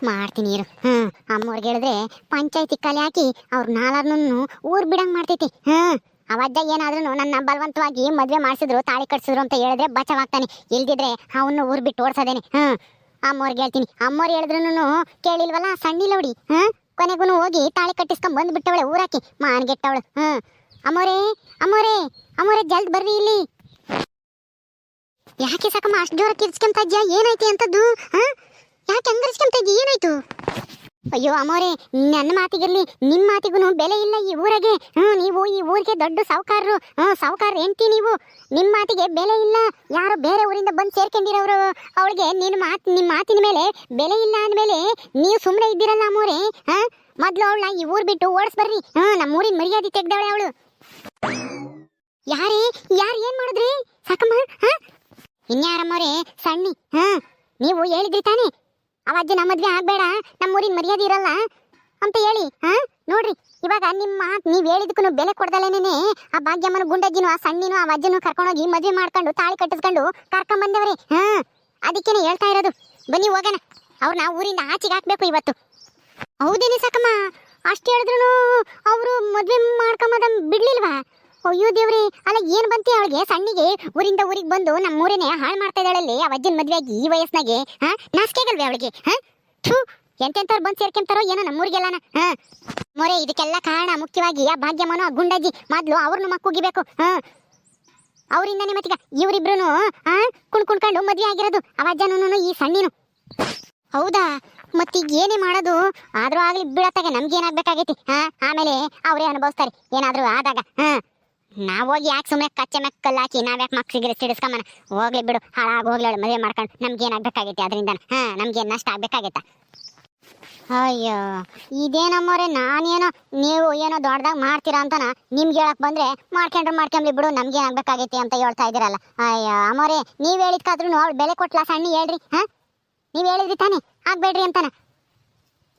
ಮಾಡ್ತೀನಿ ಇರು. ಅಮ್ಮವ್ರಿಗೆ ಹೇಳಿದ್ರೆ ಪಂಚಾಯತಿ ಕಲೆ ಹಾಕಿ ಅವ್ರ ನಾಲ್ಕನ್ನು ಊರ್ ಬಿಡಂಗ್ ಮಾಡ್ತೈತಿ. ಅವಜ್ಜ ಏನಾದ್ರೂ ನನ್ನ ಬಲವಂತವಾಗಿ ಮದ್ವೆ ಮಾಡಿಸಿದ್ರು ತಾಳಿ ಕಟ್ಸಿದ್ರು ಅಂತ ಹೇಳಿದ್ರೆ ಬಚಾವಾಗ್ತಾನೆ. ಇಲ್ದಿದ್ರೆ ಅವನ್ನ ಊರ್ ಬಿಟ್ಟು ಓಡ್ಸೋದೇನೆ. ಅಮ್ಮವ್ರಿಗೆ ಹೇಳ್ತೀನಿ. ಅಮ್ಮವ್ರು ಹೇಳಿದ್ರು ಕೇಳಿಲ್ವಲ್ಲ ಸಣ್ಣಿಲವಡಿ. ಕೊನೆಗೂ ಹೋಗಿ ತಾಳಿ ಕಟ್ಟಿಸ್ಕೊಂಡ್ ಬಂದ್ಬಿಟ್ಟವಳೆ ಊರಾಕಿ ಮಾನ್ಗೆಟ್ಟವಳು. ಅಮ್ಮೋರೇ ಅಮ್ಮೋರೇ ಅಮ್ಮೋರೇ ಜಲ್ದ್ ಬರ್ರಿ ಇಲ್ಲಿ. ಯಾಕೆ ಸಾಕಮ್ಮ ಅಷ್ಟು ಜೋರ ಕಿರ್ಚ್ಕೊಂತ ಇದ್ಯಾ? ಏನಾಯ್ತಿ ಅಂತದ್ದು? ಯಾಕೆ ಹಂಗರ್ಸ್ಕೊಂತ ಇದ್ಯಾ? ಏನಾಯ್ತು? ಅಯ್ಯೋ ಅಮ್ಮೋರೇ, ನನ್ನ ಮಾತಿಗಿರ್ಲಿ ನಿಮ್ಮ ಮಾತಿಗೂ ಬೆಲೆ ಇಲ್ಲ ಈ ಊರಿಗೆ. ನೀವು ಈ ಊರಿಗೆ ದೊಡ್ಡ ಸಾವುಕಾರರು. ಸಾವುಕಾರ ಹೆಂಡ್ತಿ ನೀವು. ನಿಮ್ಮ ಮಾತಿಗೆ ಬೆಲೆ ಇಲ್ಲ. ಯಾರು ಬೇರೆ ಊರಿಂದ ಬಂದು ಸೇರ್ಕೊಂಡಿರೋರು ಅವಳಿಗೆ ನಿಮ್ಮ ಮಾತಿನ ಮೇಲೆ ಬೆಲೆ ಇಲ್ಲ ಅಂದಮೇಲೆ ನೀವು ಸುಮ್ಮನೆ ಇದ್ದೀರಲ್ಲ ಅಮ್ಮೋರೇ. ಮೊದ್ಲು ಅವಳನ್ನ ಈ ಊರ್ ಬಿಟ್ಟು ಓಡಿಸ್ಬರ್ರಿ. ನಮ್ಮ ಊರಿನ ಮರ್ಯಾದೆ ತೆಗ್ದವಳೆ ಅವಳು. ಯಾರೇ ಯಾರು ಏನ್ ಮಾಡಿದ್ರಿ ಸಾಕಮ್ಮ? ಇನ್ಯಾರಮ್ಮೋರೇ ಸಣ್ಣಿ. ನೀವು ಹೇಳಿದ್ರಿ ತಾನೇ ಅವಜ್ಜ ನಮ್ಮ ಮದ್ವೆ ಆಗ್ಬೇಡ, ನಮ್ಮೂರಿನ ಮರ್ಯಾದೆ ಇರಲ್ಲ ಅಂತ ಹೇಳಿ. ನೋಡ್ರಿ ಇವಾಗ ನೀವ್ ಹೇಳಿದಕ್ಕೂ ಬೆಲೆ ಕೊಡ್ದಲೇನೆ ಆ ಭಾಗ್ಯಮ್ಮನ ಗುಂಡಜ್ಜಿನೂ ಆ ಸಣ್ಣಿನೂ ಆ ಅಜ್ಜನೂ ಕರ್ಕೊಂಡೋಗಿ ಮದ್ವೆ ಮಾಡ್ಕೊಂಡು ತಾಳಿ ಕಟ್ಟಿಸ್ಕೊಂಡು ಕರ್ಕೊಂಡ್ ಬಂದವ್ರಿ. ಅದಕ್ಕೇನೆ ಹೇಳ್ತಾ ಇರೋದು, ಬನ್ನಿ ಹೋಗೋಣ. ಅವ್ರನ್ನ ಊರಿಂದ ಆಚೆಗೆ ಹಾಕ್ಬೇಕು ಇವತ್ತು. ಹೌದೇನೆ ಸಾಕಮ್ಮ? ಅಷ್ಟು ಹೇಳಿದ್ರು ಅವರು ಮದ್ವೆ ಮಾಡ್ಕೊಂಬದ ಬಿಡ್ಲಿಲ್ವಾ? ಅಯ್ಯೋ ದೇವ್ರಿ, ಅಲ್ಲ ಏನ್ ಬಂತಿ ಅವಳಿಗೆ ಸಣ್ಣಿಗೆ ಊರಿಂದ ಊರಿಗೆ ಬಂದು ನಮ್ಮೂರೇನೆ ಹಾಳು ಮಾಡ್ತಾ ಇದ್ದಾಳಲ್ಲಿ ಆ ಅಜ್ಜನ ಮದ್ವೆ ಆಗಿ ಈ ವಯಸ್ಸಿನಾಗೆ. ನಾಚಿಕೆಗಲ್ವೇ ಅವಳಿಗೆ? ಎಂತೆಂತವ್ರು ಬಂದು ಸೇರ್ಕೊಂತಾರೋ ಏನೋ ನಮ್ಮೂರಿಗೆಲ್ಲಾನ. ಮೊರೆ ಇದಕ್ಕೆಲ್ಲ ಕಾರಣ ಮುಖ್ಯವಾಗಿ ಆ ಭಾಗ್ಯಮ್ಮನೋ ಆ ಗುಂಡಜ್ಜಿ. ಮೊದ್ಲು ಅವ್ರನ್ನ ಮಕ್ಕುಗಿಬೇಕು. ಅವರಿಂದನೇ ಮತ್ತೀಗ ಇವರಿಬ್ರು ಕುಣ್ಕೊಂಡು ಮದ್ವೆ ಆಗಿರೋದು ಆ ಅಜ್ಜನೂ ಈ ಸಣ್ಣಿನು. ಹೌದಾ? ಮತ್ತೀಗ ಏನೇ ಮಾಡೋದು? ಆದ್ರೂ ಆಗ್ಲಿ ಬಿಡತ್ತಾಗ ನಮ್ಗೇನಾಗ್ಬೇಕಾಗೈತಿ. ಆಮೇಲೆ ಅವರೇ ಅನುಭವಿಸ್ತಾರೆ ಏನಾದ್ರೂ ಆದಾಗ. ನಾವ್ ಹೋಗಿ ಯಾಕೆ ಸುಮ್ಮನೆ ಕಚ್ಚೆ ಮೆಕ್ಕಲ್ ಹಾಕಿ ನಾವ್ಯಾಕೆ ಮಕ್ಳಿಗೆ ಸಿಡಿಸ್ಕೊಂಬನ? ಹೋಗ್ಲಿ ಬಿಡು, ಹಾಳಾಗಿ ಹೋಗ್ಲೇಳು ಮದುವೆ ಮಾಡ್ಕೊಂಡು. ನಮ್ಗೇನಾಗ್ಬೇಕಾಗೈತಿ ಅದರಿಂದ? ನಮ್ಗೇನು ನಷ್ಟ ಆಗ್ಬೇಕಾಗೈತ? ಅಯ್ಯೋ ಇದೇನಮ್ಮೋರೆ, ನಾನೇನೋ ನೀವು ಏನೋ ದೊಡ್ಡದಾಗ ಮಾಡ್ತೀರಾ ಅಂತನ ನಿಮ್ಗೆ ಹೇಳಕ್ ಬಂದ್ರೆ ಮಾಡ್ಕೊಂಡ್ಲಿ ಬಿಡು, ನಮ್ಗೇನಾಗ್ಬೇಕಾಗೈತಿ ಅಂತ ಹೇಳ್ತಾ ಇದ್ದೀರಲ್ಲ. ಅಯ್ಯೋ ಅಮ್ಮೋರೆ, ನೀವ್ ಹೇಳಿದ್ಕಾದ್ರೂ ಅವಳು ಬೆಲೆ ಕೊಟ್ಲಾ ಸಣ್ಣಿ? ಹೇಳ್ರಿ. ನೀವ್ ಹೇಳಿದ್ರಿ ತಾನೇ ಆಗ್ಬೇಡ್ರಿ ಅಂತಾನ.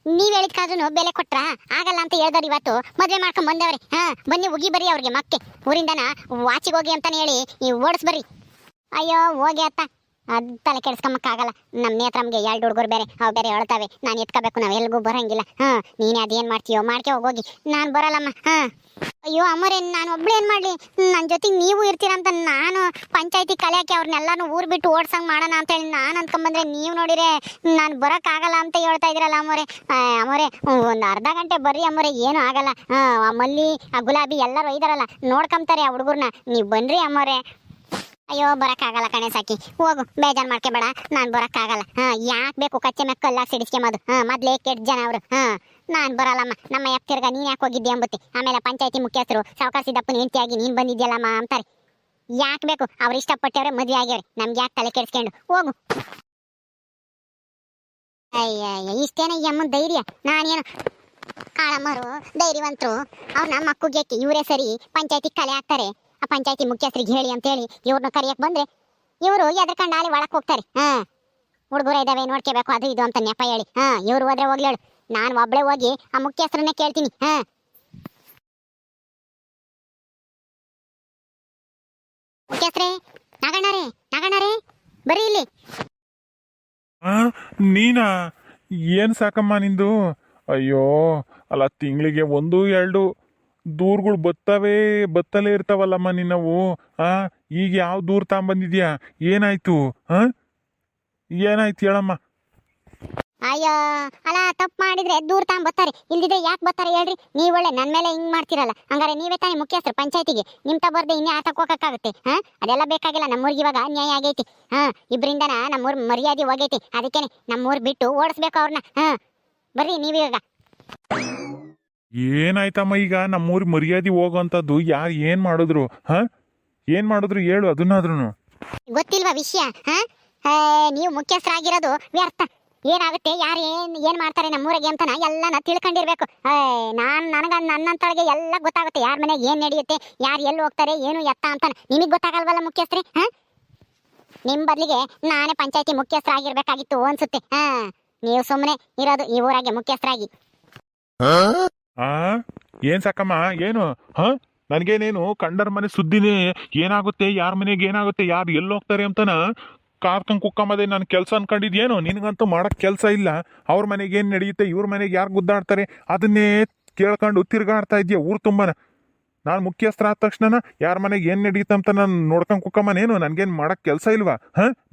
ನೀವ್ ಹೇಳಿದ್ಕಾದ್ರೂ ಬೆಲೆ ಕೊಟ್ರ ಆಗಲ್ಲ ಅಂತ ಹೇಳ್ದಾರ. ಇವತ್ತು ಮದ್ವೆ ಮಾಡ್ಕೊಂಡ್ ಬಂದವ್ರಿ. ಬನ್ನಿ ಉಗಿ ಬರ್ರಿ ಅವ್ರಿಗೆ ಮಕ್ಕೆ ಊರಿಂದನ ವಾಚಿಗೆ ಹೋಗಿ ಅಂತಾನೆ ಹೇಳಿ ನೀವು ಓಡಿಸ್ಬರ್ರಿ. ಅಯ್ಯೋ ಹೋಗಿ ಅತ್ತ, ಅದ್ ತಲೆ ಕೆಡ್ಸ್ಕೊಂಬಕ್ಕಾಗಲ್ಲ. ನಮ್ಮ ನೇತ್ರಮ್ಗೆ 2 ಹುಡುಗರು ಬೇರೆ, ಅವು ಬೇರೆ ಹೇಳ್ತಾವೆ. ನಾನು ಎತ್ಕೋಬೇಕು, ನಾವ್ ಎಲ್ಗೂ ಬರಂಗಿಲ್ಲ. ನೀನೇ ಅದೇನ್ ಮಾಡ್ತೀಯೋ ಮಾಡ್ಕೋ ಹೋಗಿ, ನಾನು ಬರಲ್ಲಮ್ಮ. ಅಯ್ಯೋ ಅಮ್ಮರೇ, ನಾನು ಒಬ್ಳು ಏನ್ ಮಾಡ್ಲಿ? ನನ್ನ ಜೊತೆಗೆ ನೀವು ಇರ್ತೀರಂತ ನಾನು ಪಂಚಾಯತಿ ಕಲಿಯಾಕೆ ಅವ್ರನ್ನೆಲ್ಲಾನು ಊರ್ ಬಿಟ್ಟು ಓಡ್ಸಂಗ್ ಮಾಡೋಣ ಅಂತ ಹೇಳಿ ನಾನು ಅಂದ್ಕೊಂಡ್ಬಂದ್ರೆ ನೀವು ನೋಡಿರೆ ನಾನು ಬರೋಕ್ಕಾಗಲ್ಲ ಅಂತ ಹೇಳ್ತಾ ಇದ್ದೀರಲ್ಲ ಅಮ್ಮೋರೆ. ಅಮ್ಮೋರೆ ಒಂದು ಅರ್ಧ ಗಂಟೆ ಬರ್ರಿ ಅಮ್ಮೋರೆ, ಏನೂ ಆಗಲ್ಲ. ಆ ಮಲ್ಲಿ ಆ ಗುಲಾಬಿ ಎಲ್ಲರೂ ಒಯ್ದಾರಲ್ಲ, ನೋಡ್ಕೊಂತಾರೆ ಆ ಹುಡುಗರ್ನ. ನೀವು ಬನ್ರಿ ಅಮ್ಮೋರೆ. ಅಯ್ಯೋ ಬರೋಕ್ಕಾಗಲ್ಲ ಕಣೆ ಸಾಕಿ, ಹೋಗು, ಬೇಜಾರು ಮಾಡ್ಕೊಬೇಡ. ನಾನು ಬರೋಕ್ಕಾಗಲ್ಲ. ಯಾಕೆ ಬೇಕು ಕಚ್ಚೆ ಮೆಕ್ಕಲ್ಲ ಸಿಡಿಸ್ಕೊಂಬೋದು? ಮೊದ್ಲೇ ಕೆಟ್ಟ ಜನ ಅವರು. ನಾನು ಬರಲ್ಲಮ್ಮ. ನಮ್ಮ ಎತ್ತಿರ್ಗ ನೀನು ಯಾಕೆ ಹೋಗಿದ್ದೆ ಅಂಬುತ್ತೆ. ಆಮೇಲೆ ಪಂಚಾಯತಿ ಮುಖ್ಯಸ್ಥರು ಸಾವುಕಾರ ಸಿದ್ದಪ್ಪನ ಹೆಂಡತಿಯಾಗಿ ನೀನು ಬಂದಿದ್ಯಲ್ಲಮ್ಮ ಅಂತಾರೆ. ಯಾಕೆ ಬೇಕು? ಅವ್ರು ಇಷ್ಟಪಟ್ಟವ್ರೆ, ಮದುವೆ ಆಗ್ಯವ್ರೆ, ನಮ್ಗೆ ಯಾಕೆ ತಲೆ ಕೆಡಿಸ್ಕೊಂಡು? ಹೋಗು. ಅಯ್ಯ ಇಷ್ಟೇನ ಈ ಅಮ್ಮನ ಧೈರ್ಯ? ನಾನೇನು ಕಾಳಮ್ಮರು ಧೈರ್ಯವಂತರು, ಅವ್ರನ್ನ ಮಕ್ಕಳಿಗೆ ಇವರೇ ಸರಿ ಪಂಚಾಯತಿ ಕಲೆ ಹಾಕ್ತಾರೆ. ಆ ಪಂಚಾಯತಿ ಮುಖ್ಯಸ್ಥರಿಗೆ ಹೇಳಿ ಅಂತೇಳಿ ಇವ್ರನ್ನ ಕರಿಯಕ್ ಬಂದ್ರೆ ಇವರು ಎದ್ರಕಂಡು ಅಲ್ಲಿ ಒಳಕ್ ಹೋಗ್ತಾರೆ. ಹುಡುಗರ ಇದಾವೆ ನೋಡ್ಕೋಬೇಕು ಅದು ಇದು ಅಂತ ನೆಪ ಹೇಳಿ. ಇವ್ರು ಹೋದ್ರೆ ಹೋಗ್ಲೇಳು, ನಾನು ಒಬ್ಳೆ ಹೋಗಿ ಆ ಮುಖ್ಯಸ್ಥರನ್ನೇ ಕೇಳ್ತೀನಿ. ಮುಖ್ಯಸ್ಥರೇ, ನಗಣ್ಣರೇ ಬರ್ರಿ ಇಲ್ಲಿ. ನೀನಾ? ಏನ್ ಸಾಕಮ್ಮ ನಿಂದು? ಅಯ್ಯೋ ಅಲ್ಲ, ತಿಂಗಳಿಗೆ 1-2 ದೂರ್ಗಳು ಬತ್ತಲೇ ಇರ್ತಾವಲ್ಲಮ್ಮ ನಿನ್ನವು. ಈಗ ಯಾವ ದೂರ ತಗೊಂಬಂದಿದ್ಯಾ? ಏನಾಯ್ತು? ಏನಾಯ್ತು ಹೇಳಮ್ಮ. ಅಯ್ಯೋ ಅಲ್ಲ, ತಪ್ಪು ಮಾಡಿದ್ರೆ ದೂರ ತಗೊಂಬತ್ತಾರೆ, ಇಲ್ದಿದ್ರೆ ಯಾಕೆ ಬರ್ತಾರೆ ಹೇಳ್ರಿ? ನೀವು ಒಳ್ಳೆ ನನ್ನ ಮೇಲೆ ಹಿಂಗ್ ಮಾಡ್ತಿರಲ್ಲ. ಹಂಗಾರೆ ನೀವೇ ತಾನೇ ಮುಖ್ಯಸ್ಥರು ಪಂಚಾಯತಿಗೆ, ನಿಮ್ ಬರ್ದೆ ಇನ್ನೇ ಆತಕ್ಕೆ ಹೋಗಕ್ಕಾಗುತ್ತೆ? ಅದೆಲ್ಲ ಬೇಕಾಗಿಲ್ಲ. ನಮ್ಮೂರಿಗೆ ಇವಾಗ ಅನ್ಯಾಯ ಆಗೈತಿ. ಇಬ್ರಿಂದನ ನಮ್ಮೂರ್ ಮರ್ಯಾದೆ ಹೋಗೈತಿ. ಅದಕ್ಕೇನೆ ನಮ್ಮೂರ್ ಬಿಟ್ಟು ಓಡಿಸ್ಬೇಕು ಅವ್ರನ್ನ. ಬರ್ರಿ ನೀವೀಗ. ಏನಾಯ್ತಮ್ಮ ಈಗ? ನಮ್ಮೂರ್ ಮರ್ಯಾದೆ ಹೋಗೋಂಥದ್ದು ಯಾರು ಏನ್ ಮಾಡಿದ್ರು? ಏನ್ ಮಾಡಿದ್ರು ಹೇಳು ಅದನ್ನಾದ್ರೂ. ಗೊತ್ತಿಲ್ವಾ ವಿಷಯ? ನೀವು ಮುಖ್ಯಸ್ಥರಾಗಿರೋದು ವ್ಯರ್ಥ. ಏನಾಗುತ್ತೆ, ಯಾರು ಏನ್ ಮಾಡ್ತಾರೆ ನಮ್ಮೂರಿಗೆ ಅಂತನ ಎಲ್ಲನ ತಿಳ್ಕೊಂಡಿರ್ಬೇಕು. ನನ್ನಂತೊಳಗೆ ಎಲ್ಲ ಗೊತ್ತಾಗುತ್ತೆ. ಯಾರ ಮನೆಗೆ ಏನ್ ನಡೆಯುತ್ತೆ, ಯಾರು ಎಲ್ಲಿ ಹೋಗ್ತಾರೆ, ಏನು ಎತ್ತ ಅಂತ ನಿಮಗ್ ಗೊತ್ತಾಗಲ್ವಲ್ಲ ಮುಖ್ಯಸ್ಥರೇ? ನಿಮ್ ಬದ್ಲಿಗೆ ನಾನೇ ಪಂಚಾಯತಿ ಮುಖ್ಯಸ್ಥರಾಗಿರ್ಬೇಕಾಗಿತ್ತು ಅನ್ಸುತ್ತೆ. ನೀವು ಸುಮ್ಮನೆ ಇರೋದು ಈ ಊರಾಗೆ ಮುಖ್ಯಸ್ಥರಾಗಿ. ಏನ್ ಸಾಕಮ್ಮ ಏನು? ನನ್ಗೇನೇನು ಕಂಡರ ಮನೆ ಸುದ್ದಿನೇ ಏನಾಗುತ್ತೆ, ಯಾರ ಮನೆಗೆ ಏನಾಗುತ್ತೆ, ಯಾರು ಎಲ್ಲಿ ಹೋಗ್ತಾರೆ ಅಂತನ ಕಾರ್ಕಂಡ್ ಕುಕ್ಕಮ್ಮದೆ ನಾನು ಕೆಲಸ ಅನ್ಕೊಂಡಿದ್ಯೇನು? ನಿನಗಂತೂ ಮಾಡಕ್ ಕೆಲಸ ಇಲ್ಲ. ಅವ್ರ ಮನೆಗೆ ಏನು ನಡೆಯುತ್ತೆ, ಇವ್ರ ಮನೆಗೆ ಯಾರು ಗುದ್ದಾಡ್ತಾರೆ ಅದನ್ನೇ ಕೇಳ್ಕೊಂಡು ತಿರ್ಗಾಡ್ತಾ ಇದೆಯಾ ಊರು ತುಂಬನ. ನಾನು ಮುಖ್ಯಸ್ಥರ ಆದ ತಕ್ಷಣ ಯಾರ ಮನೆಗೆ ಏನು ನಡೆಯುತ್ತೆ ಅಂತ ನಾನು ನೋಡ್ಕೊಂಡು ಕುಕ್ಕಮ್ಮನೇನು? ನನಗೇನು ಮಾಡಕ್ ಕೆಲಸ ಇಲ್ವಾ?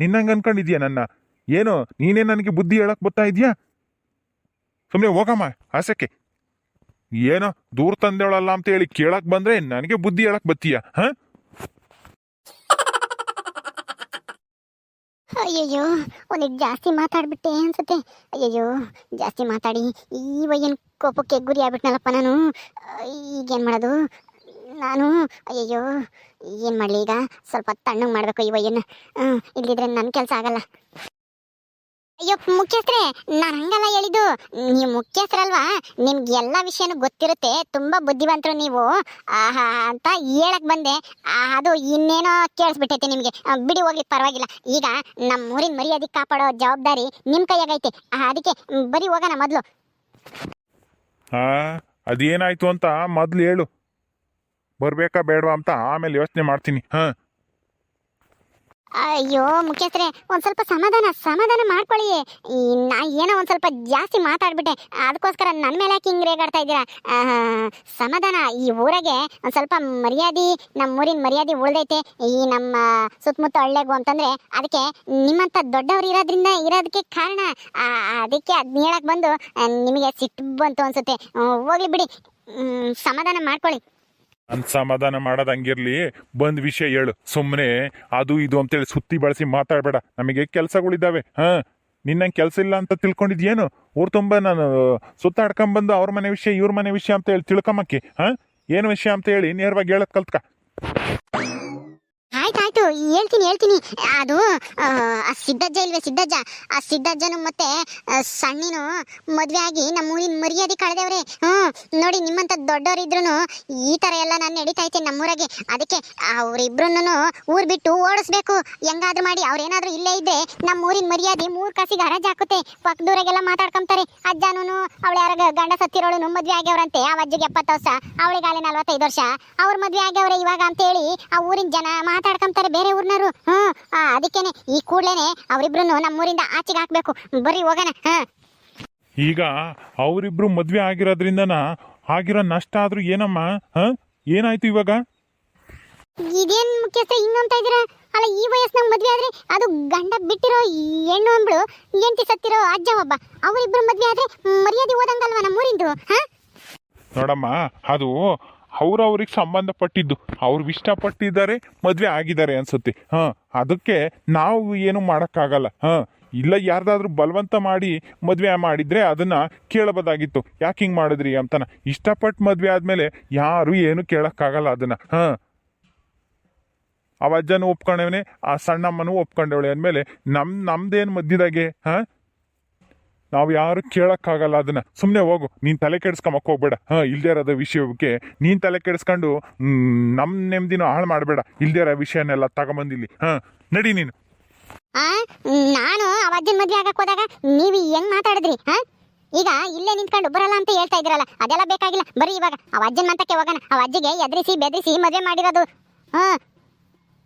ನಿನ್ನಂಗೆ ಅನ್ಕೊಂಡಿದ್ಯಾ ನನ್ನ? ಏನು ನೀನೇ ನನಗೆ ಬುದ್ಧಿ ಹೇಳಕ್ ಬರ್ತಾ ಇದೆಯಾ? ಸುಮ್ಮನೆ ಹೋಗಮ್ಮ ಆಸಕ್ಕೆ. ಏನೋ ದೂರ ತಂದೇಳಲ್ಲ ಅಂತ ಹೇಳಿ ಕೇಳಕ್ ಬಂದ್ರೆ ನನಗೆ ಬುದ್ಧಿ ಹೇಳಕ್ ಬತ್ತೀಯ? ಅಯ್ಯಯ್ಯೋ, ಒಂದಿಟ್ಟು ಜಾಸ್ತಿ ಮಾತಾಡ್ಬಿಟ್ಟೆ ಅನ್ಸುತ್ತೆ. ಅಯ್ಯಯ್ಯೋ, ಜಾಸ್ತಿ ಮಾತಾಡಿ ಈ ವಯ್ಯನ ಕೋಪಕ್ಕೆ ಗುರಿ ಆಗ್ಬಿಟ್ನಲ್ಲಪ್ಪ ನಾನು. ಈಗೇನು ಮಾಡೋದು ನಾನು? ಅಯ್ಯಯ್ಯೋ, ಏನು ಮಾಡಲಿ ಈಗ? ಸ್ವಲ್ಪ ತಣ್ಣಗೆ ಮಾಡಬೇಕು ಈ ವಯ್ಯನ. ಇಲ್ಲಿದ್ರೆ ನನ್ನ ಕೆಲಸ ಆಗಲ್ಲ. ಅಯ್ಯೋ ಮುಖ್ಯಸ್ಥರೇ, ನಾನು ಹಂಗಲ್ಲ ಹೇಳಿದ್ದು. ನೀವು ಮುಖ್ಯಸ್ಥರಲ್ವಾ, ನಿಮ್ಗೆ ಎಲ್ಲ ವಿಷಯನೂ ಗೊತ್ತಿರುತ್ತೆ, ತುಂಬ ಬುದ್ಧಿವಂತರು ನೀವು ಅಂತ ಹೇಳಕ್ ಬಂದೆ. ಅದು ಇನ್ನೇನೋ ಕೇಳಿಸ್ಬಿಟ್ಟೈತೆ ನಿಮಗೆ. ಬಿಡಿ ಹೋಗ್ಲಿ, ಪರವಾಗಿಲ್ಲ. ಈಗ ನಮ್ಮ ಊರಿನ ಮರ್ಯಾದೆ ಕಾಪಾಡೋ ಜವಾಬ್ದಾರಿ ನಿಮ್ಮ ಕೈಯಾಗೈತೆ. ಅದಕ್ಕೆ ಬರೀ ಹೋಗೋಣ ಮೊದಲು. ಅದೇನಾಯ್ತು ಅಂತ ಮೊದ್ಲು ಹೇಳು. ಬರ್ಬೇಕಾ ಬೇಡವಾ ಅಂತ ಆಮೇಲೆ ಯೋಚನೆ ಮಾಡ್ತೀನಿ. ಅಯ್ಯೋ ಮುಖ್ಯಸ್ಥರೇ, ಒಂದು ಸ್ವಲ್ಪ ಸಮಾಧಾನ ಮಾಡ್ಕೊಳ್ಳಿ. ನಾ ಏನೋ ಒಂದು ಸ್ವಲ್ಪ ಜಾಸ್ತಿ ಮಾತಾಡ್ಬಿಟ್ಟೆ, ಅದಕ್ಕೋಸ್ಕರ ನನ್ನ ಮೇಲೆ ಯಾಕೆ ಹಿಂಗೆ ರೇಗಾಡ್ತಾ ಇದ್ದೀರಾ? ಸಮಾಧಾನ. ಈ ಊರಾಗೆ ಒಂದು ಸ್ವಲ್ಪ ಮರ್ಯಾದೆ, ನಮ್ಮ ಊರಿನ ಮರ್ಯಾದೆ ಉಳ್ದೈತೆ ಈ ನಮ್ಮ ಸುತ್ತಮುತ್ತ ಹಳ್ಳಿಗೂ ಅಂತಂದರೆ ಅದಕ್ಕೆ ನಿಮ್ಮಂಥ ದೊಡ್ಡವ್ರು ಇರೋದಕ್ಕೆ ಕಾರಣ. ಅದಕ್ಕೆ ಅದನ್ನ ಹೇಳಕ್ಕೆ ಬಂದು ನಿಮಗೆ ಸಿಟ್ಟು ಬಂತು ಅನಿಸುತ್ತೆ. ಹೋಗ್ಲಿ ಬಿಡಿ, ಸಮಾಧಾನ ಮಾಡ್ಕೊಳ್ಳಿ. ನನ್ ಸಮಾಧಾನ ಮಾಡೋದು ಹಂಗಿರ್ಲಿ, ಬಂದ್ ವಿಷಯ ಹೇಳು. ಸುಮ್ಮನೆ ಅದು ಇದು ಅಂತೇಳಿ ಸುತ್ತಿ ಬಳಸಿ ಮಾತಾಡಬೇಡ. ನಮಗೆ ಕೆಲಸಗಳಿದ್ದಾವೆ. ನಿನ್ನಂಗೆ ಕೆಲಸ ಇಲ್ಲ ಅಂತ ತಿಳ್ಕೊಂಡಿದ್ಯೇನು? ಊರು ತುಂಬ ನಾನು ಸುತ್ತಾಡ್ಕೊಂಬಂದು ಅವ್ರ ಮನೆ ವಿಷಯ ಇವ್ರ ಮನೆ ವಿಷಯ ಅಂತ ಹೇಳಿ ತಿಳ್ಕೊಂಬಕ್ಕೆ. ಏನು ವಿಷಯ ಅಂತ ಹೇಳಿ ನೇರವಾಗಿ ಹೇಳಕ್ ಕಲ್ತ್ಕ. ಆಯ್ತಾಯ್ತು, ಹೇಳ್ತೀನಿ. ಅದು ಆ ಸಿದ್ದಜ್ಜ ಇಲ್ವೇ, ಆ ಸಿದ್ದಜ್ಜನು ಮತ್ತೆ ಸಣ್ಣಿನು ಮದುವೆ ಆಗಿ ನಮ್ಮ ಊರಿನ ಮರ್ಯಾದೆ ಕಳೆದವ್ರೆ. ನೋಡಿ, ನಿಮ್ಮಂತ ದೊಡ್ಡವರಿದ್ರು ಈ ತರ ಎಲ್ಲ ನಾನು ನಡೀತೈತೆ ನಮ್ಮೂರಾಗೆ. ಅದಕ್ಕೆ ಅವ್ರಿಬ್ರು ಊರ್ ಬಿಟ್ಟು ಓಡಿಸ್ಬೇಕು ಹೆಂಗಾದ್ರೂ ಮಾಡಿ. ಅವ್ರೇನಾದ್ರೂ ಇಲ್ಲೇ ಇದ್ರೆ ನಮ್ಮ ಊರಿನ ಮರ್ಯಾದೆ 3 ಕಾಸಿಗೆ ಹರಾಜ್ ಹಾಕುತ್ತೆ. ಪಕ್ಕದೂರಾಗೆಲ್ಲ ಮಾತಾಡ್ಕೊಂತಾರೆ. ಅಜ್ಜನೂ ಅವಳು ಯಾರ ಗಂಡ ಸತ್ತಿರೋಳು ಮದ್ವೆ ಆಗ್ಯವ್ರಂತೆ. ಆ ಅಜ್ಜಿಗೆ 70 ವರ್ಷ, ಅವಳಿಗಾಲೆ 45 ವರ್ಷ. ಅವ್ರ ಮದ್ವೆ ಆಗ್ಯವ್ರೆ ಇವಾಗ ಅಂತೇಳಿ ಆ ಊರಿನ ಜನ ಮಾತಾಡ್ಕೊಂತಾರೆ, ಬೇರೆ ಊರ್ನವರು. ಅದಕ್ಕೇನೆ ಈ ಕೂಡ್ಲೇನೆ ಅವರಿಬ್ರು ನಮ್ಮೂರಿಂದ ಆಚೆಗೆ ಹಾಕ್ಬೇಕು. ಬರ್ರಿ ಹೋಗೋಣ. ಈಗ ಅವರಿಬ್ರು ಮದ್ವೆ ಆಗಿರೋದ್ರಿಂದನ ಆಗಿರೋ ನಷ್ಟ ಆದ್ರೂ ಏನಮ್ಮ? ಏನಾಯ್ತು ಇವಾಗ? ಇದೇನ್ ಮುಖ್ಯಸ್ಥ ಹಿಂಗಂತ ಇದ್ದೀರಾ? ಅಲ್ಲ, ಈ ವಯಸ್ಸಿನಾಗ ಮದ್ವೆ ಆದ್ರೆ ಅದು ಗಂಡ ಬಿಟ್ಟಿರೋ ಹೆಣ್ಣು ಅಂಬ್ಳು, ಎಂಟಿ ಸತ್ತಿರೋ ಅಜ್ಜ ಒಬ್ಬ, ಅವರಿಬ್ರು ಮದ್ವೆ ಆದ್ರೆ ಮರ್ಯಾದೆ ಹೋದಂಗಲ್ವಾ ನಮ್ಮೂರಿಂದು? ನೋಡಮ್ಮ, ಅದು ಅವ್ರಿಗೆ ಸಂಬಂಧಪಟ್ಟಿದ್ದು. ಅವ್ರು ಇಷ್ಟಪಟ್ಟಿದ್ದಾರೆ, ಮದ್ವೆ ಆಗಿದ್ದಾರೆ ಅನ್ಸುತ್ತೆ. ಅದಕ್ಕೆ ನಾವು ಏನು ಮಾಡೋಕ್ಕಾಗಲ್ಲ. ಇಲ್ಲ, ಯಾರ್ದಾದ್ರೂ ಬಲವಂತ ಮಾಡಿ ಮದ್ವೆ ಮಾಡಿದ್ರೆ ಅದನ್ನ ಕೇಳಬಹುದಾಗಿತ್ತು. ಯಾಕೆ ಹಿಂಗೆ ಮಾಡಿದ್ರಿ ಅಂತನ. ಇಷ್ಟಪಟ್ಟು ಮದ್ವೆ ಆದ್ಮೇಲೆ ಯಾರು ಏನು ಕೇಳಕ್ಕಾಗಲ್ಲ ಅದನ್ನ. ಆ ಅಜ್ಜನೂ ಒಪ್ಕೊಂಡವನೆ, ಆ ಸಣ್ಣಮ್ಮನೂ ಒಪ್ಕೊಂಡವಳೆ ಅಂದಮೇಲೆ ನಮ್ದೇನು ಮಧ್ಯದಾಗೆ? ನಾವು ಯಾರು ಕೇಳಕ್ಕಾಗಲ್ಲ ಅದನ್ನ. ಸುಮ್ಮನೆ ಹೋಗು, ನೀನ್ ತಲೆ ಕೆಡಿಸ್ಕೊಂಬಕ್ ಹೋಗ್ಬೇಡ. ಇಲ್ದೇ ಇರೋದ ವಿಷಯಕ್ಕೆ ನೀನ್ ತಲೆ ಕೆಡಿಸ್ಕೊಂಡು ನಮ್ ನೆಮ್ಮದಿನೂ ಹಾಳು ಮಾಡಬೇಡ. ಇಲ್ದೇ ಇರೋ ವಿಷಯನೆಲ್ಲ ತಗೊಂಬಂದಿಲ್ಲಿ. ನಡಿ ನೀನು. ನಾನು ಆ ಅಜ್ಜನ ಮದ್ವೆ ಆಗಕ್ ಹೋದಾಗ ನೀವು ಹೆಂಗ್ ಮಾತಾಡಿದ್ರಿ? ಈಗ ಇಲ್ಲೇ ನಿಂತ್ಕೊಂಡು ಬರಲ್ಲ ಅಂತ ಹೇಳ್ತಾ ಇದ್ರಲ್ಲ, ಅದೆಲ್ಲ ಬೇಕಾಗಿಲ್ಲ. ಬರೀ ಇವಾಗ ಆ ಅಜ್ಜನ ಮಂತಕ್ಕೆ ಹೋಗೋಣ. ಆ ಅಜ್ಜಿಗೆ ಎದ್ರಿಸಿ ಬೆದ್ರಿಸಿ ಮದ್ವೆ ಮಾಡಿರೋದು.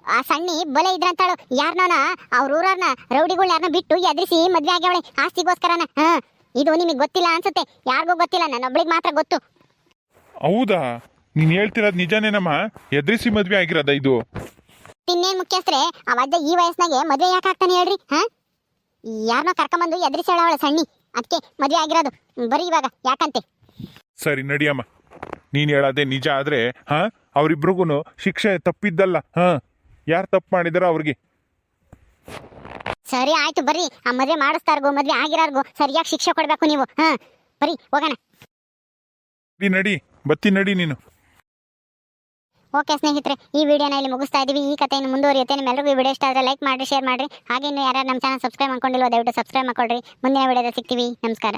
ಆ ಸಣ್ಣಿ ಬಲೆ ಇದ್ರಂತಾಳು, ಯಾರನ್ನ ಅವ್ರ ಊರನ್ನ ರೌಡಿಗಳು ಯಾರನ್ನ ಬಿಟ್ಟು ಎದ್ರಿಸಿ ಮದ್ವೆ ಆಗ್ಯವಳೆ ಆಸ್ತಿಗೋಸ್ಕರನ. ಇದು ನಿಮಗೆ ಗೊತ್ತಿಲ್ಲ ಅನ್ಸುತ್ತೆ. ಯಾರಿಗೂ ಗೊತ್ತಿಲ್ಲ, ನನ್ನೊಬ್ಳಿಗೆ ಮಾತ್ರ ಗೊತ್ತು. ಹೌದಾ? ನೀನ್ ಹೇಳ್ತಿರೋದು ನಿಜನೇನಮ್ಮ? ಎದ್ರಿಸಿ ಮದ್ವೆ ಆಗಿರೋದ ಇದು? ಇನ್ನೇನ್ ಮುಖ್ಯಸ್ಥರೇ, ಆ ಅಜ್ಜ ಈ ವಯಸ್ಸಿನಾಗೆ ಮದ್ವೆ ಯಾಕೆ ಆಗ್ತಾನೆ ಹೇಳ್ರಿ? ಯಾರನ್ನೋ ಕರ್ಕೊಂಬಂದು ಎದ್ರಿಸಿ ಹೇಳವಳೆ ಸಣ್ಣಿ, ಅದಕ್ಕೆ ಮದ್ವೆ ಆಗಿರೋದು. ಬರೀ ಇವಾಗ ಯಾಕಂತೆ? ಸರಿ ನಡಿಯಮ್ಮ, ನೀನ್ ಹೇಳೋದೇ ನಿಜ ಆದ್ರೆ ಅವ್ರಿಬ್ರಿಗೂ ಶಿಕ್ಷೆ ತಪ್ಪಿದ್ದಲ್ಲ. ಯಾರು ತಪ್ಪು ಮಾಡಿದಾರ ಅವ್ರಿಗೆ. ಸರಿ ಆಯ್ತು, ಬರ್ರಿ. ಆ ಮದ್ವೆ ಮಾಡಿಸ್ತಾರ್ಗು ಮದ್ವೆ ಆಗಿರೋರ್ಗು ಸರಿಯಾಗಿ ಶಿಕ್ಷೆ ಕೊಡ್ಬೇಕು ನೀವು. ಬರೀ ಹೋಗೋಣ. ನಡಿ, ಬತ್ತಿ ನಡಿ ನೀನು. ಓಕೆ ಸ್ನೇಹಿತರೆ, ಈ ವಿಡಿಯೋನ ಇಲ್ಲಿ ಮುಗಿಸ್ತಾ ಇದೀವಿ. ಈ ಕಥೆಯನ್ನು ಮುಂದುವರಿಯುತ್ತೆ. ನಿಮ್ಮೆಲ್ಲರಿಗೂ ಈ ವಿಡಿಯೋ ಇಷ್ಟ ಆದರೆ ಲೈಕ್ ಮಾಡಿ, ಶೇರ್ ಮಾಡಿ. ಹಾಗೆ ಇನ್ನು ಯಾರು ನಮ್ಮ ಚಾನಲ್ ಸಬ್ಸ್ಕ್ರೈಬ್ ಮಾಡ್ಕೊಂಡಿಲ್ವೋ ದಯವಿಟ್ಟು ಸಬ್ಸ್ಕ್ರೈಬ್ ಮಾಡ್ಕೊಳ್ರಿ. ಮುಂದಿನ ವಿಡಿಯೋದಲ್ಲಿ ಸಿಗ್ತೀವಿ. ನಮಸ್ಕಾರ.